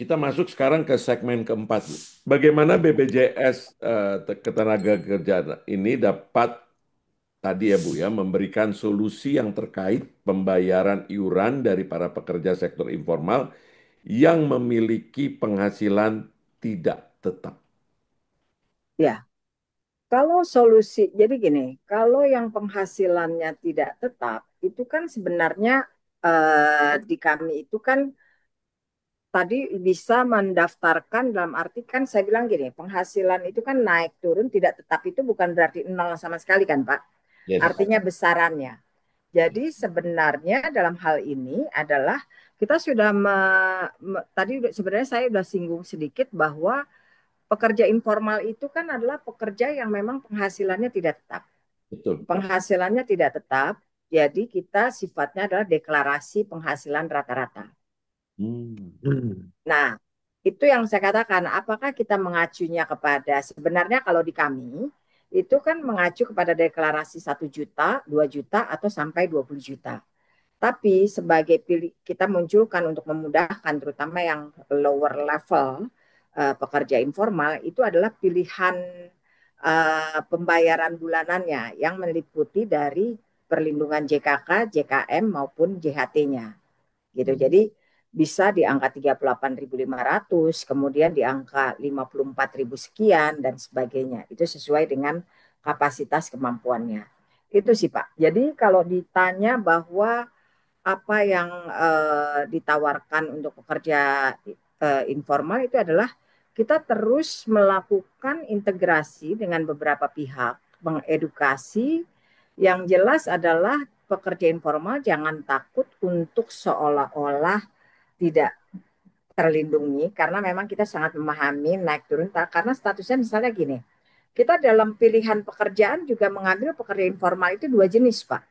kita masuk sekarang ke segmen keempat, Bu. Bagaimana BPJS Ketenagakerjaan ini dapat tadi ya, Bu, ya, memberikan solusi yang terkait pembayaran iuran dari para pekerja sektor informal yang memiliki penghasilan tidak tetap. Ya, kalau solusi, jadi gini, kalau yang penghasilannya tidak tetap, itu kan sebenarnya di kami itu kan tadi bisa mendaftarkan dalam arti kan saya bilang gini, penghasilan itu kan naik turun tidak tetap itu bukan berarti nol sama sekali kan Pak. Yes. Artinya besarannya. Jadi sebenarnya dalam hal ini adalah kita sudah tadi sebenarnya saya sudah singgung sedikit bahwa pekerja informal itu kan adalah pekerja yang memang penghasilannya tidak tetap. Betul. Penghasilannya tidak tetap, jadi kita sifatnya adalah deklarasi penghasilan rata-rata. Hmm. Nah, itu yang saya katakan, apakah kita mengacunya kepada, sebenarnya kalau di kami, itu kan mengacu kepada deklarasi 1 juta, 2 juta, atau sampai 20 juta. Tapi sebagai pilih, kita munculkan untuk memudahkan terutama yang lower level pekerja informal, itu adalah pilihan pembayaran bulanannya yang meliputi dari perlindungan JKK, JKM maupun JHT-nya gitu. Hmm. Jadi bisa di angka 38.500, kemudian di angka 54.000 sekian dan sebagainya. Itu sesuai dengan kapasitas kemampuannya. Itu sih Pak. Jadi kalau ditanya bahwa apa yang ditawarkan untuk pekerja informal itu adalah kita terus melakukan integrasi dengan beberapa pihak, mengedukasi. Yang jelas adalah pekerja informal jangan takut untuk seolah-olah tidak terlindungi karena memang kita sangat memahami naik turun karena statusnya misalnya gini. Kita dalam pilihan pekerjaan juga mengambil pekerja informal itu dua jenis, Pak.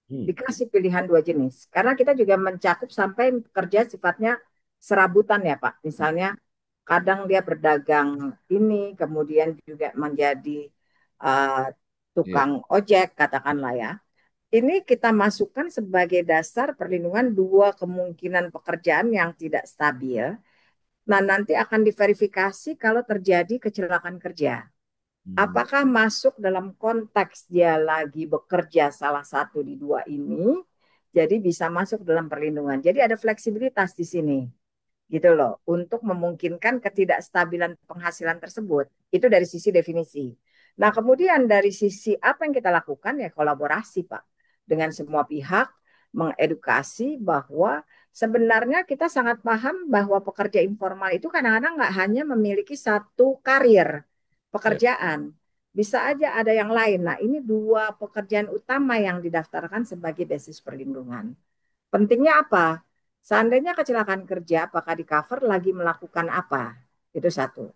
Hmm. Dikasih pilihan dua jenis. Karena kita juga mencakup sampai pekerja sifatnya serabutan ya, Pak. Misalnya kadang dia berdagang ini, kemudian juga menjadi uh, Iya. tukang ojek, katakanlah ya. Ini kita masukkan sebagai dasar perlindungan dua kemungkinan pekerjaan yang tidak stabil. Nah, nanti akan diverifikasi kalau terjadi kecelakaan kerja. Hmm. Apakah masuk dalam konteks dia lagi bekerja salah satu di dua ini, jadi bisa masuk dalam perlindungan. Jadi ada fleksibilitas di sini, gitu loh, untuk memungkinkan ketidakstabilan penghasilan tersebut. Itu dari sisi definisi. Nah, kemudian dari sisi apa yang kita lakukan ya kolaborasi, Pak, dengan semua pihak, mengedukasi bahwa sebenarnya kita sangat paham bahwa pekerja informal itu kadang-kadang nggak hanya memiliki satu karir Ya. pekerjaan, bisa aja ada yang lain. Nah, ini dua pekerjaan utama yang didaftarkan sebagai basis perlindungan. Pentingnya apa? Seandainya kecelakaan kerja, apakah di cover lagi melakukan apa? Itu satu.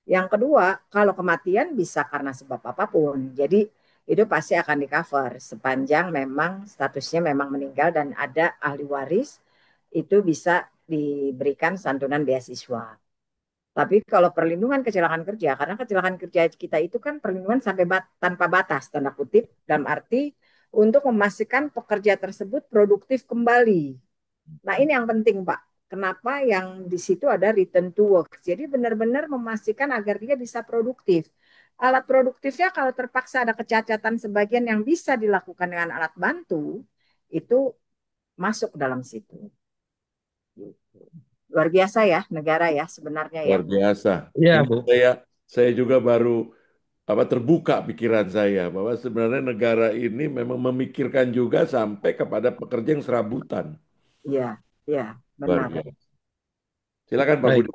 Yang kedua, kalau kematian bisa karena sebab apapun. Jadi itu pasti akan di cover sepanjang memang statusnya memang meninggal dan ada ahli waris, itu bisa diberikan santunan beasiswa. Tapi kalau perlindungan kecelakaan kerja, karena kecelakaan kerja kita itu kan perlindungan sampai tanpa batas, tanda kutip, dalam arti untuk memastikan pekerja tersebut produktif kembali. Nah, ini yang penting, Pak. Kenapa yang di situ ada return to work. Jadi benar-benar memastikan agar dia bisa produktif. Alat produktifnya kalau terpaksa ada kecacatan sebagian yang bisa dilakukan dengan alat bantu, itu masuk dalam situ. Luar biasa ya negara ya sebenarnya ya. Luar biasa. Iya, Ini Bu. saya juga baru terbuka pikiran saya bahwa sebenarnya negara ini memang memikirkan juga sampai kepada pekerja yang serabutan. Iya, iya, Luar benar. biasa. Silakan Pak Baik. Budi.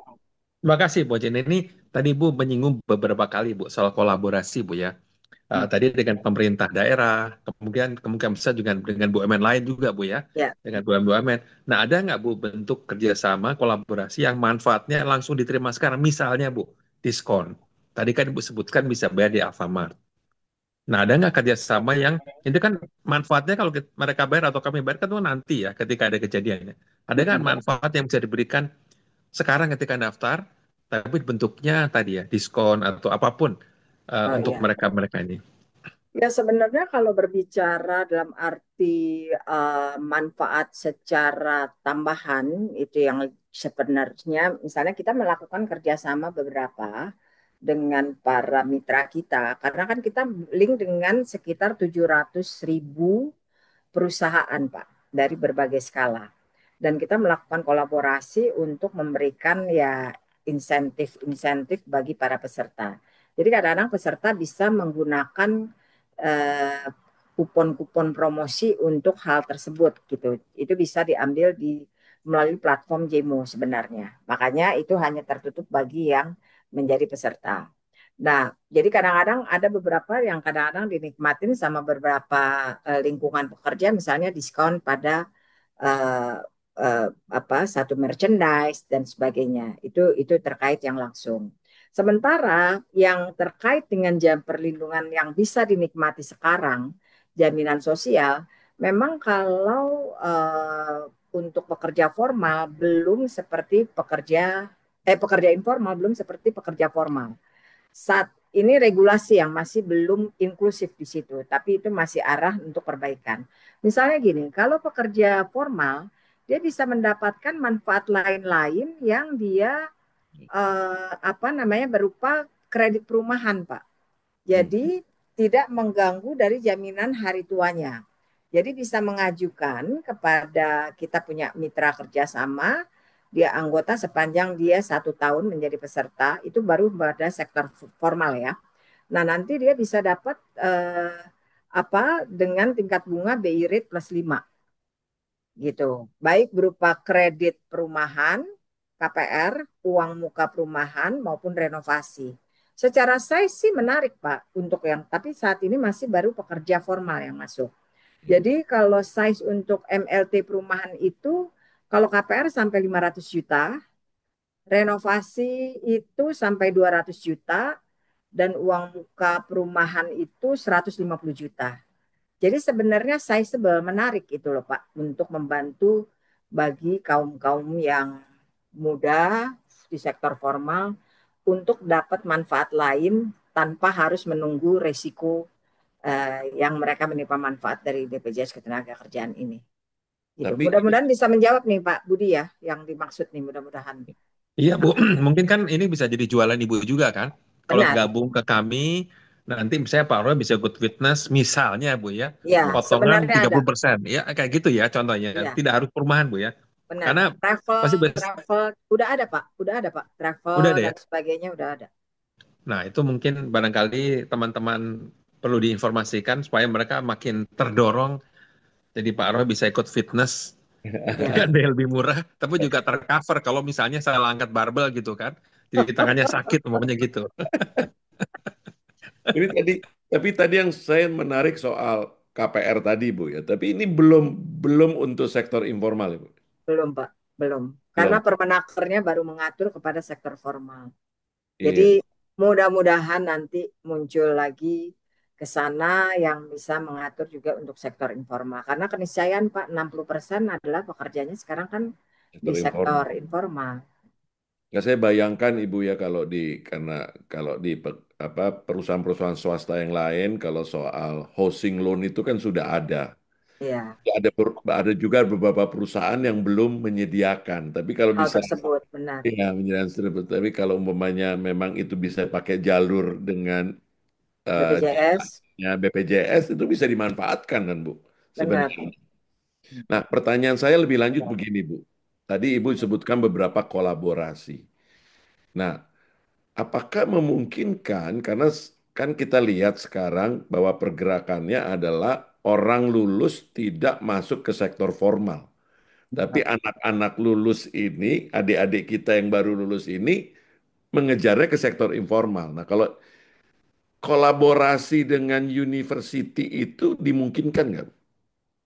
Terima kasih, Bu Jen. Ini tadi Bu menyinggung beberapa kali, Bu, soal kolaborasi, Bu ya. Hmm. Tadi dengan pemerintah daerah, kemudian kemungkinan besar juga dengan BUMN lain juga, Bu ya. Ya, Dengan BUMN. Nah, ada nggak, Bu, bentuk kerjasama, kolaborasi yang manfaatnya langsung diterima sekarang? Misalnya, Bu, diskon. Tadi kan Ibu sebutkan bisa bayar di Alfamart. Nah, ada nggak kerjasama yang itu kan manfaatnya kalau mereka bayar atau kami bayar kan itu nanti ya ketika ada kejadiannya. Ada nggak mm-mm. manfaat yang bisa diberikan sekarang ketika daftar, tapi bentuknya tadi ya diskon atau apapun Oh, untuk iya. mereka-mereka ini. Ya sebenarnya kalau berbicara dalam arti manfaat secara tambahan itu yang sebenarnya misalnya kita melakukan kerjasama beberapa dengan para mitra kita, karena kan kita link dengan sekitar 700.000 perusahaan, Pak, dari berbagai skala. Dan kita melakukan kolaborasi untuk memberikan ya insentif-insentif bagi para peserta. Jadi kadang-kadang peserta bisa menggunakan eh, kupon-kupon promosi untuk hal tersebut gitu. Itu bisa diambil di melalui platform Jemo sebenarnya. Makanya itu hanya tertutup bagi yang menjadi peserta. Nah, jadi kadang-kadang ada beberapa yang kadang-kadang dinikmatin sama beberapa lingkungan pekerja, misalnya diskon pada eh, apa satu merchandise dan sebagainya. Itu terkait yang langsung. Sementara yang terkait dengan jam perlindungan yang bisa dinikmati sekarang, jaminan sosial, memang kalau untuk pekerja formal belum seperti pekerja informal belum seperti pekerja formal. Saat ini regulasi yang masih belum inklusif di situ, tapi itu masih arah untuk perbaikan. Misalnya gini, kalau pekerja formal, dia bisa mendapatkan manfaat lain-lain yang dia apa namanya berupa kredit perumahan, Pak. Hmm. Jadi tidak mengganggu dari jaminan hari tuanya. Jadi bisa mengajukan kepada kita punya mitra kerjasama, dia anggota sepanjang dia 1 tahun menjadi peserta, itu baru pada sektor formal ya. Nah nanti dia bisa dapat apa dengan tingkat bunga BI rate plus 5 gitu. Baik berupa kredit perumahan, KPR, uang muka perumahan maupun renovasi. Secara size sih menarik Pak untuk yang tapi saat ini masih baru pekerja formal yang masuk. Jadi kalau size untuk MLT perumahan itu kalau KPR sampai 500 juta, renovasi itu sampai 200 juta dan uang muka perumahan itu 150 juta. Jadi sebenarnya sizable, menarik itu loh Pak, untuk membantu bagi kaum-kaum yang muda di sektor formal untuk dapat manfaat lain tanpa harus menunggu resiko yang mereka menerima manfaat dari BPJS Ketenagakerjaan ini. Gitu. Tapi ini Mudah-mudahan bisa menjawab nih Pak Budi ya, yang dimaksud nih mudah-mudahan. Iya, Bu. Mungkin kan ini bisa jadi jualan Ibu juga kan. Kalau Benar. gabung ke kami, nanti misalnya Pak Roy bisa good witness, misalnya Bu ya, Ya, potongan sebenarnya ada. 30%. Ya, kayak gitu ya contohnya. Iya, Tidak harus perumahan Bu ya. benar. Karena Travel, pasti travel udah ada Pak, udah ada Pak. Travel udah deh ya. dan sebagainya udah ada. Nah, itu mungkin barangkali teman-teman perlu diinformasikan supaya mereka makin terdorong. Jadi Pak Roy bisa ikut fitness dengan Ya. biaya lebih murah, tapi juga tercover kalau misalnya salah angkat barbel gitu kan. Jadi tangannya sakit, umpamanya gitu. ini tadi tapi tadi yang saya menarik soal KPR tadi Bu ya. Tapi ini belum belum untuk sektor informal ya Bu. Belum, Pak. Belum. Karena Belum. Permenakernya baru mengatur kepada sektor formal. Iya. Jadi mudah-mudahan nanti muncul lagi ke sana yang bisa mengatur juga untuk sektor informal. Karena keniscayaan Pak, 60% adalah pekerjaannya sekarang kan di Sektor sektor informal. informal. Ya, saya bayangkan Ibu ya kalau di karena kalau di apa perusahaan-perusahaan swasta yang lain kalau soal housing loan itu kan sudah ada. Ya, Ada ada juga beberapa perusahaan yang belum menyediakan. Tapi kalau hal bisa tersebut benar. ya menyediakan tersebut. Tapi kalau umpamanya memang itu bisa pakai jalur dengan BPJS ya, BPJS itu bisa dimanfaatkan kan Bu benar. sebenarnya. Nah, pertanyaan saya lebih lanjut begini Bu. Tadi Ibu sebutkan beberapa kolaborasi. Nah, apakah memungkinkan karena kan kita lihat sekarang bahwa pergerakannya adalah orang lulus tidak masuk ke sektor formal. Tapi anak-anak lulus ini, adik-adik kita yang baru lulus ini mengejarnya ke sektor informal. Nah, kalau kolaborasi dengan university itu dimungkinkan nggak?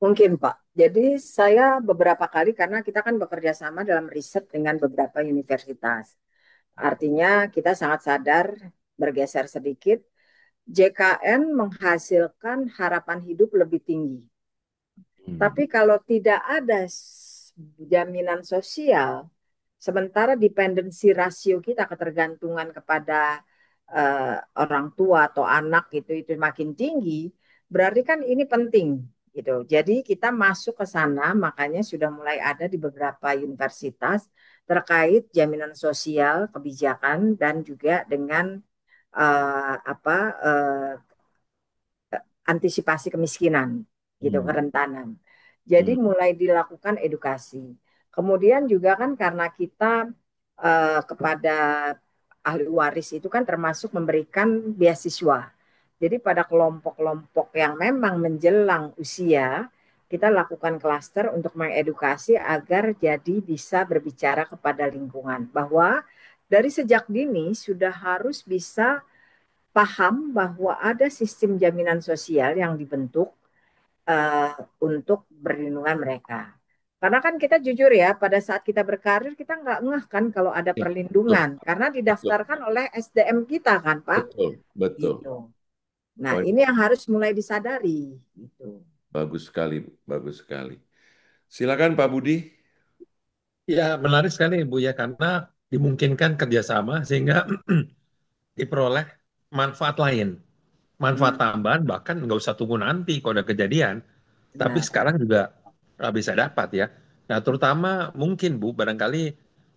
Mungkin Pak. Jadi saya beberapa kali karena kita kan bekerja sama dalam riset dengan beberapa universitas. Artinya kita sangat sadar bergeser sedikit, JKN menghasilkan harapan hidup lebih tinggi. Hmm. Tapi kalau tidak ada jaminan sosial, sementara dependensi rasio kita ketergantungan kepada orang tua atau anak itu makin tinggi, berarti kan ini penting gitu. Jadi kita masuk ke sana, makanya sudah mulai ada di beberapa universitas terkait jaminan sosial, kebijakan, dan juga dengan antisipasi kemiskinan, gitu, Hmm. kerentanan. Jadi Hmm. mulai dilakukan edukasi. Kemudian juga kan karena kita kepada ahli waris itu kan termasuk memberikan beasiswa. Jadi pada kelompok-kelompok yang memang menjelang usia, kita lakukan klaster untuk mengedukasi agar jadi bisa berbicara kepada lingkungan. Bahwa dari sejak dini sudah harus bisa paham bahwa ada sistem jaminan sosial yang dibentuk eh, untuk perlindungan mereka. Karena kan kita jujur ya, pada saat kita berkarir kita nggak ngeh kan kalau ada Ya, betul, perlindungan, karena betul, didaftarkan oleh SDM kita kan, Pak. betul, betul. Gitu. Nah, Oh, ini yang harus mulai disadari. Gitu. bagus sekali, Bu. Bagus sekali. Silakan Pak Budi. Ya, menarik sekali Bu ya, karena dimungkinkan kerjasama sehingga diperoleh manfaat lain, manfaat Hmm, tambahan, bahkan nggak usah tunggu nanti kalau ada kejadian, tapi benar. sekarang juga bisa dapat ya. Nah, terutama mungkin Bu, barangkali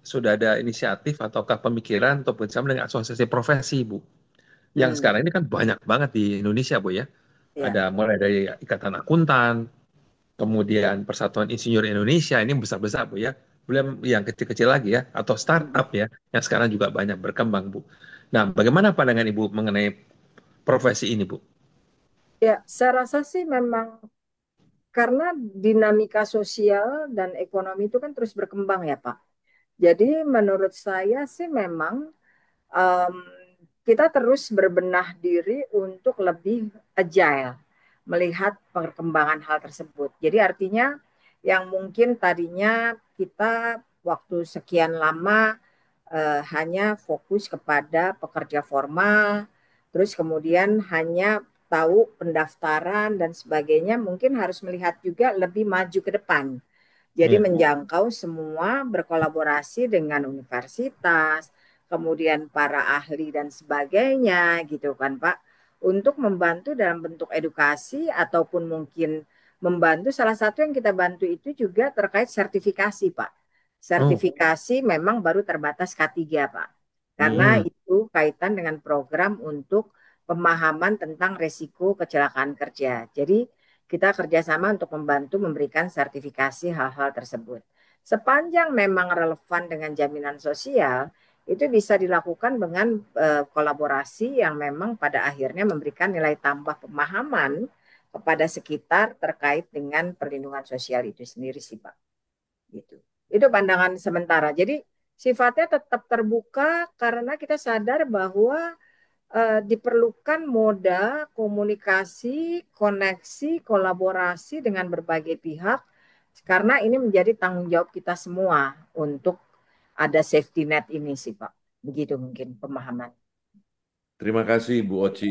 sudah ada inisiatif ataukah pemikiran atau bersama dengan asosiasi profesi Bu, yang Hmm, sekarang ini kan banyak banget di Indonesia Bu ya. ya. Ada mulai dari Ikatan Akuntan, kemudian Persatuan Insinyur Indonesia, ini besar-besar Bu ya. Belum yang kecil-kecil lagi ya, atau Hmm. startup ya, yang sekarang juga banyak berkembang Bu. Nah, bagaimana pandangan Ibu mengenai profesi ini Bu? Ya, saya rasa sih memang karena dinamika sosial dan ekonomi itu kan terus berkembang ya, Pak. Jadi menurut saya sih memang em, kita terus berbenah diri untuk lebih agile melihat perkembangan hal tersebut. Jadi artinya yang mungkin tadinya kita waktu sekian lama hanya fokus kepada pekerja formal, terus kemudian hanya tahu pendaftaran dan sebagainya, mungkin harus melihat juga lebih maju ke depan. Jadi Ya. menjangkau semua, berkolaborasi dengan universitas, kemudian para ahli dan sebagainya gitu kan Pak, untuk membantu dalam bentuk edukasi ataupun mungkin membantu. Salah satu yang kita bantu itu juga terkait sertifikasi Pak. Oh, Sertifikasi memang baru terbatas K3 Pak. Karena hmm. itu kaitan dengan program untuk pemahaman tentang resiko kecelakaan kerja. Jadi kita kerjasama untuk membantu memberikan sertifikasi hal-hal tersebut. Sepanjang memang relevan dengan jaminan sosial, itu bisa dilakukan dengan kolaborasi yang memang pada akhirnya memberikan nilai tambah pemahaman kepada sekitar terkait dengan perlindungan sosial itu sendiri sih Pak. Gitu. Itu pandangan sementara. Jadi sifatnya tetap terbuka karena kita sadar bahwa diperlukan moda komunikasi, koneksi, kolaborasi dengan berbagai pihak karena ini menjadi tanggung jawab kita semua untuk ada safety net ini sih Pak. Begitu mungkin pemahaman. Terima kasih Bu Oci.